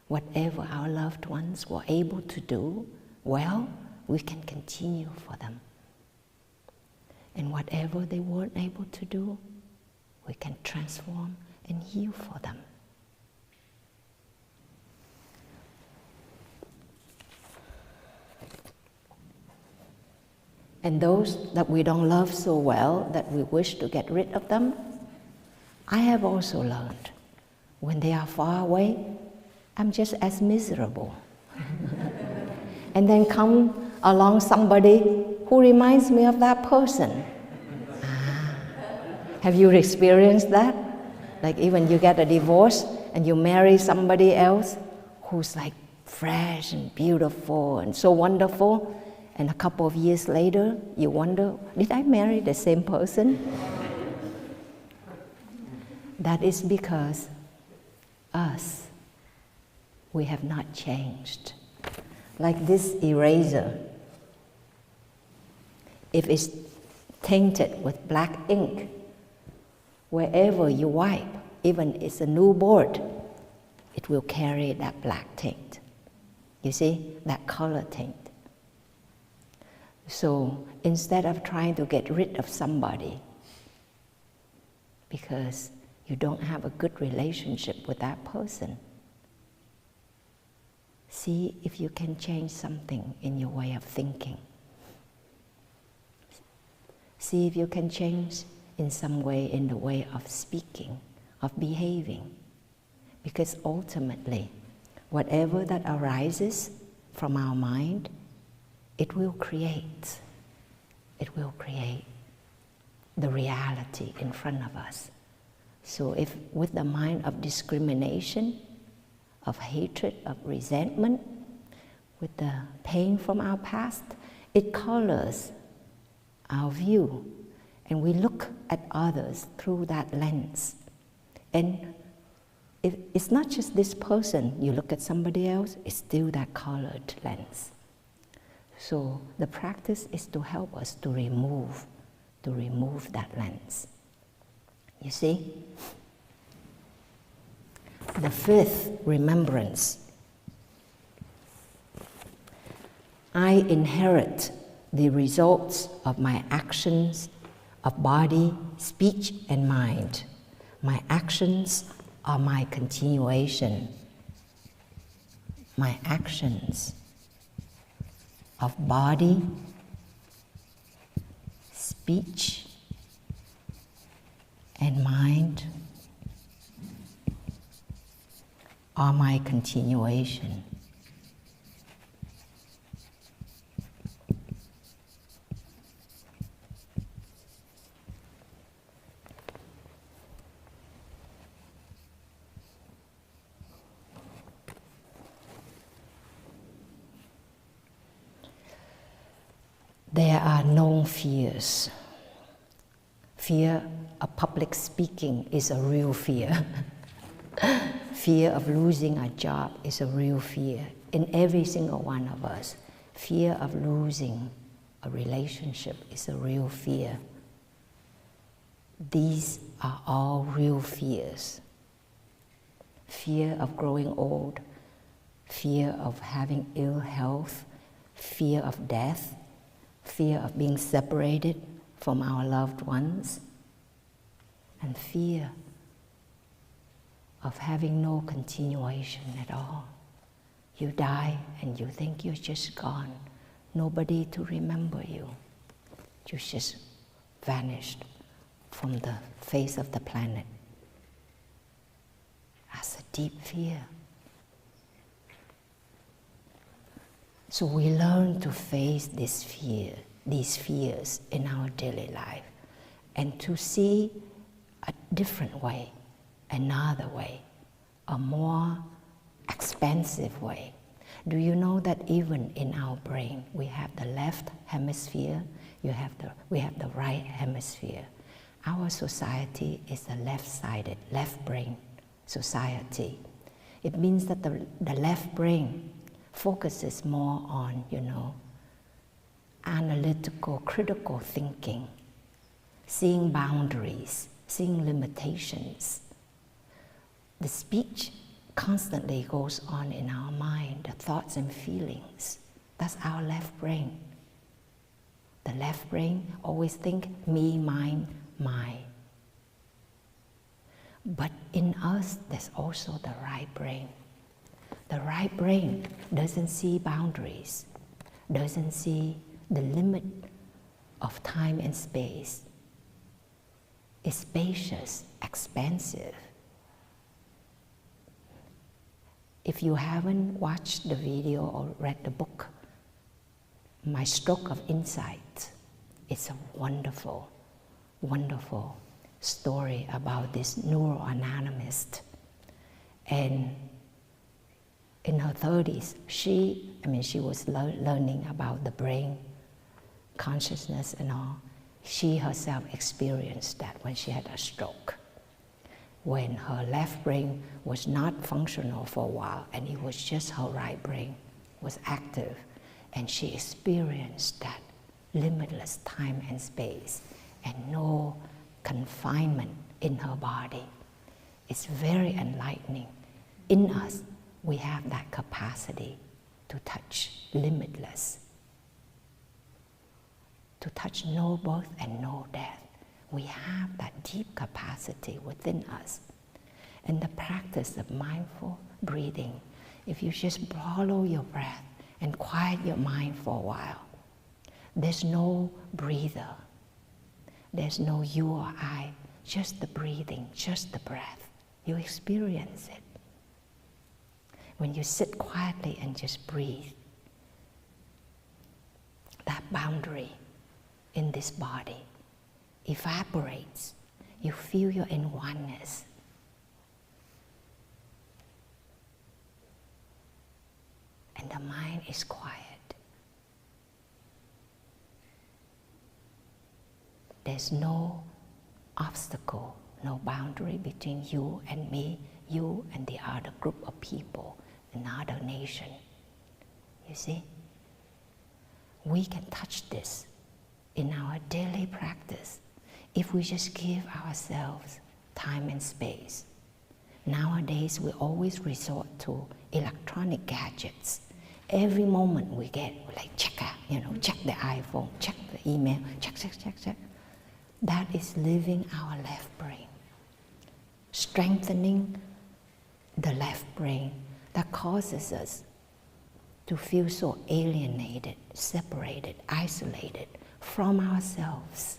Whatever our loved ones were able to do well, we can continue for them. And whatever they weren't able to do, we can transform and heal for them. And those that we don't love so well, that we wish to get rid of them, I have also learned, when they are far away, I'm just as miserable. And then come along somebody who reminds me of that person. Have you experienced that? Like even you get a divorce and you marry somebody else who's like fresh and beautiful and so wonderful, and a couple of years later you wonder, did I marry the same person? That is because we have not changed. Like this eraser, if it's tainted with black ink, wherever you wipe, even it's a new board, it will carry that black taint. You see, that color taint. So instead of trying to get rid of somebody because you don't have a good relationship with that person, see if you can change something in your way of thinking. See if you can change in some way in the way of speaking, of behaving. Because ultimately, whatever that arises from our mind, it will create the reality in front of us. So if with the mind of discrimination, of hatred, of resentment, with the pain from our past, it colors our view. And we look at others through that lens. And it's not just this person, you look at somebody else, it's still that colored lens. So the practice is to help us to remove that lens. You see? The fifth remembrance. I inherit the results of my actions of body, speech, and mind. My actions are my continuation. My actions of body, speech, and mind are my continuation. There are no fears. Fear of public speaking is a real fear. Fear of losing a job is a real fear. In every single one of us, fear of losing a relationship is a real fear. These are all real fears. Fear of growing old, fear of having ill health, fear of death, fear of being separated from our loved ones, and fear of having no continuation at all. You die and you think you're just gone, nobody to remember you. You just vanished from the face of the planet. That's a deep fear. So we learn to face these fears in our daily life, and to see a different way, another way, a more expansive way. Do you know that even in our brain, we have the left hemisphere, we have the right hemisphere. Our society is a left-sided, left brain society. It means that the left brain focuses more on, analytical, critical thinking, seeing boundaries, seeing limitations. The speech constantly goes on in our mind, the thoughts and feelings. That's our left brain. The left brain always think me, mine, my. But in us, there's also the right brain. The right brain doesn't see boundaries, doesn't see the limit of time and space. It's spacious, expansive. If you haven't watched the video or read the book, My Stroke of Insight, it's a wonderful, wonderful story about this neuroanatomist. And in her 30s, she was learning about the brain, consciousness and all. She herself experienced that when she had a stroke, when her left brain was not functional for a while, and it was just her right brain was active, and she experienced that limitless time and space and no confinement in her body. It's very enlightening. In us, we have that capacity to touch limitless, to touch no birth and no death. We have that deep capacity within us. And the practice of mindful breathing, if you just follow your breath and quiet your mind for a while, there's no breather, there's no you or I, just the breathing, just the breath. You experience it. When you sit quietly and just breathe, that boundary in this body evaporates. You feel you're in oneness. And the mind is quiet. There's no obstacle, no boundary between you and me, you and the other group of people, another nation. You see? We can touch this in our daily practice if we just give ourselves time and space. Nowadays, we always resort to electronic gadgets. Every moment we get, we check the iPhone, check the email, check. That is living our left brain, strengthening the left brain that causes us to feel so alienated, separated, isolated from ourselves,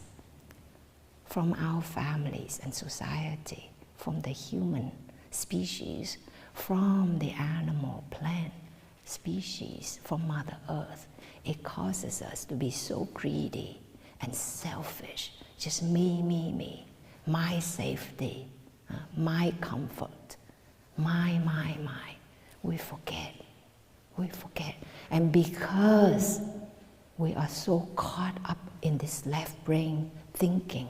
from our families and society, from the human species, from the animal, plant species, from Mother Earth. It causes us to be so greedy and selfish, just me, my safety, my comfort, my. We forget. And because we are so caught up in this left brain thinking,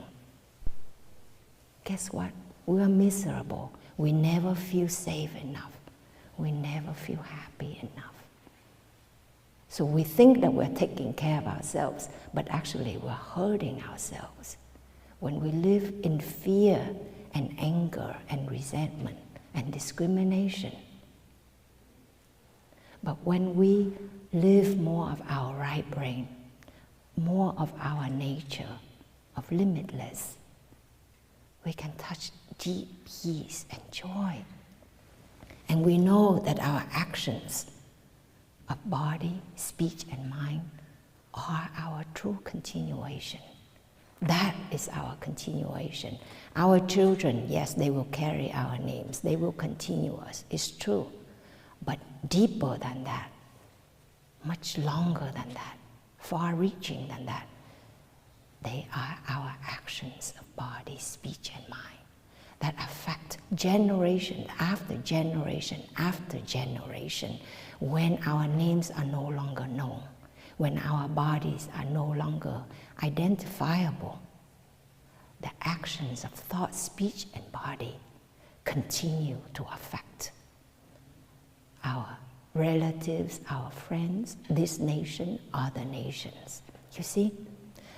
guess what? We are miserable. We never feel safe enough. We never feel happy enough. So we think that we're taking care of ourselves, but actually we're hurting ourselves. When we live in fear and anger and resentment and discrimination. But when we live more of our right brain, more of our nature, of limitless, we can touch deep peace and joy. And we know that our actions of body, speech, and mind are our true continuation. That is our continuation. Our children, yes, they will carry our names. They will continue us. It's true. But deeper than that, much longer than that, far-reaching than that, they are our actions of body, speech, and mind that affect generation after generation after generation when our names are no longer known, when our bodies are no longer identifiable. The actions of thought, speech, and body continue to affect our relatives, our friends, this nation, other nations. You see,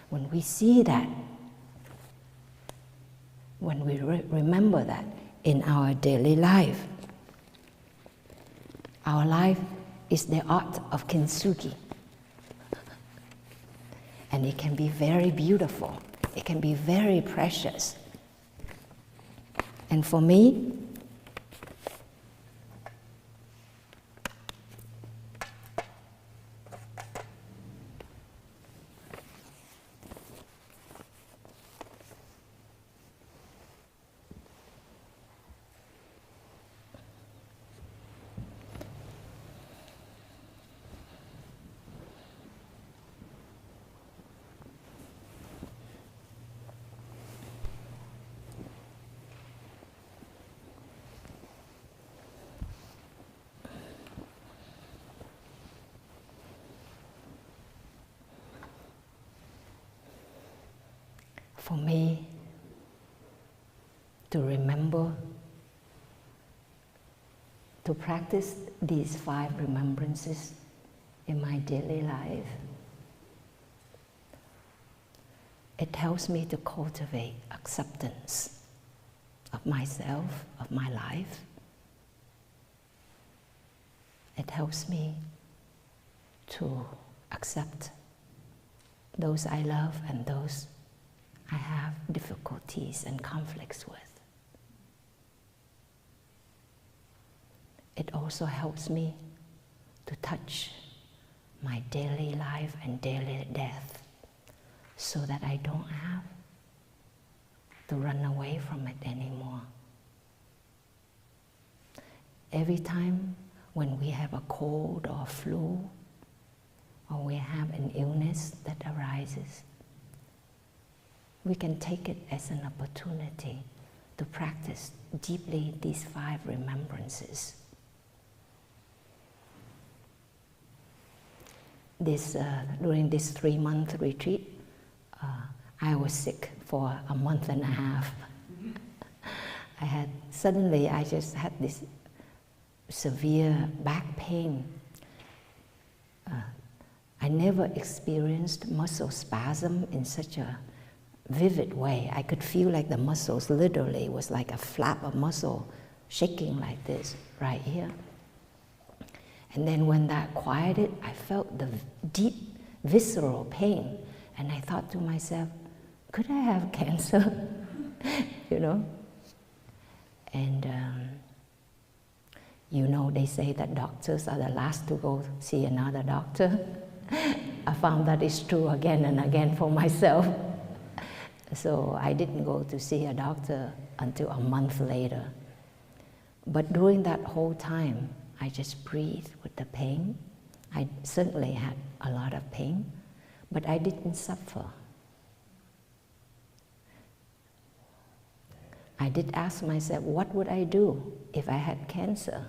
when we see that, when we remember that in our daily life, our life is the art of kintsugi. And it can be very beautiful. It can be very precious. And for me, to remember, to practice these 5 remembrances in my daily life, it helps me to cultivate acceptance of myself, of my life. It helps me to accept those I love and those I have difficulties and conflicts with. It also helps me to touch my daily life and daily death so that I don't have to run away from it anymore. Every time when we have a cold or flu, or we have an illness that arises, we can take it as an opportunity to practice deeply these 5 remembrances. During this 3-month retreat, I was sick for a month and a half. Suddenly I just had this severe back pain. I never experienced muscle spasm in such a vivid way. I could feel like the muscles literally was like a flap of muscle shaking like this right here. And then when that quieted, I felt the deep visceral pain, and I thought to myself, could I have cancer? You know? And you know, they say that doctors are the last to go see another doctor. I found that is true again and again for myself. So I didn't go to see a doctor until a month later. But during that whole time, I just breathed with the pain. I certainly had a lot of pain, but I didn't suffer. I did ask myself, what would I do if I had cancer?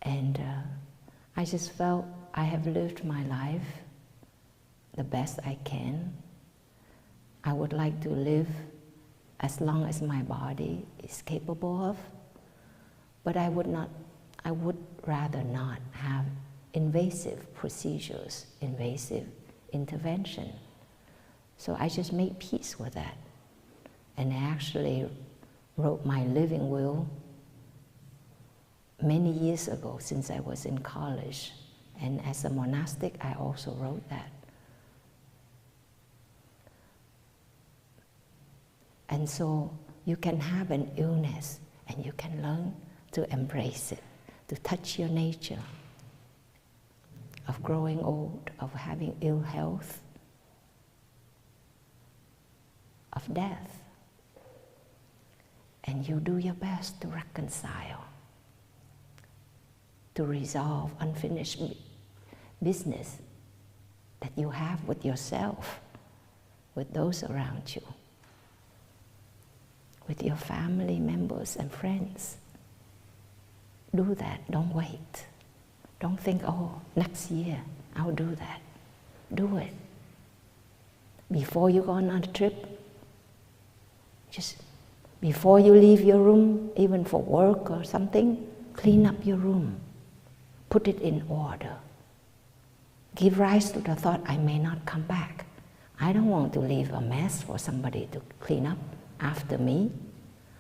And I just felt I have lived my life the best I can. I would like to live as long as my body is capable of, but I would rather not have invasive procedures, invasive intervention. So I just made peace with that. And I actually wrote my living will many years ago, since I was in college. And as a monastic, I also wrote that. And so you can have an illness and you can learn to embrace it, to touch your nature of growing old, of having ill health, of death. And you do your best to reconcile, to resolve unfinished business that you have with yourself, with those around you, with your family members and friends. Do that, don't wait. Don't think, oh, next year I'll do that. Do it. Before you go on a trip, just before you leave your room, even for work or something, clean up your room. Put it in order. Give rise to the thought, I may not come back. I don't want to leave a mess for somebody to clean up after me.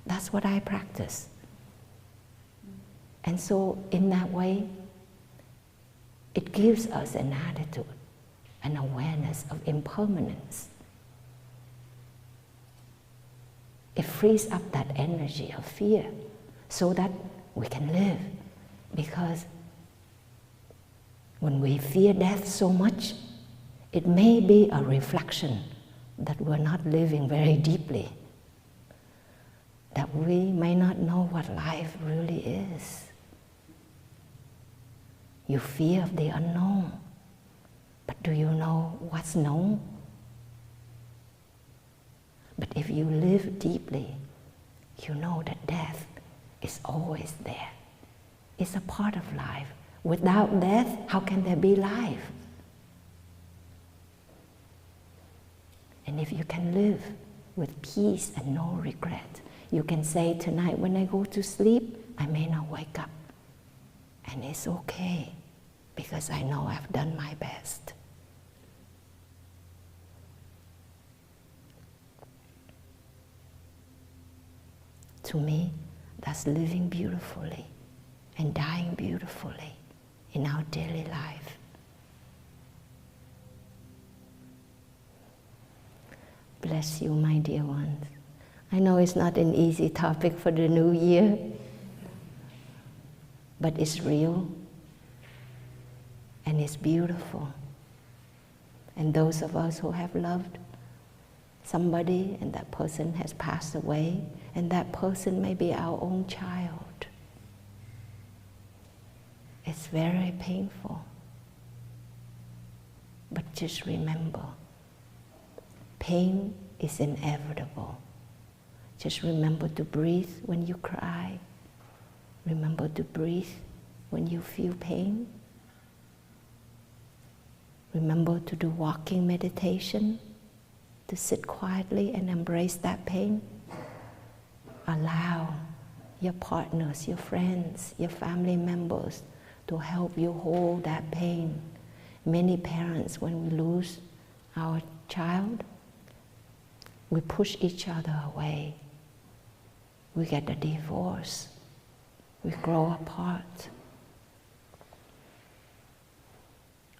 That's what I practice. And so in that way, it gives us an attitude, an awareness of impermanence. It frees up that energy of fear so that we can live. Because when we fear death so much, it may be a reflection that we're not living very deeply, that we may not know what life really is. You fear of the unknown, but do you know what's known? But if you live deeply, you know that death is always there. It's a part of life. Without death, how can there be life? And if you can live with peace and no regret, you can say, tonight when I go to sleep, I may not wake up. And it's okay, because I know I've done my best. To me, that's living beautifully and dying beautifully in our daily life. Bless you, my dear ones. I know it's not an easy topic for the new year, but it's real and it's beautiful. And those of us who have loved somebody and that person has passed away, and that person may be our own child, it's very painful. But just remember, pain is inevitable. Just remember to breathe when you cry. Remember to breathe when you feel pain. Remember to do walking meditation, to sit quietly and embrace that pain. Allow your partners, your friends, your family members to help you hold that pain. Many parents, when we lose our child, we push each other away. We get a divorce. We grow apart.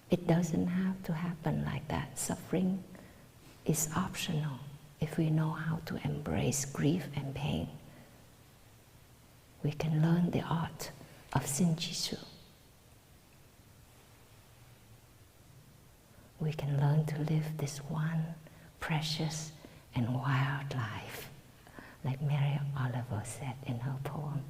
It doesn't have to happen like that. Suffering is optional if we know how to embrace grief and pain. We can learn the art of Sinjitsu. We can learn to live this one precious and wild life, like Mary Oliver said in her poem.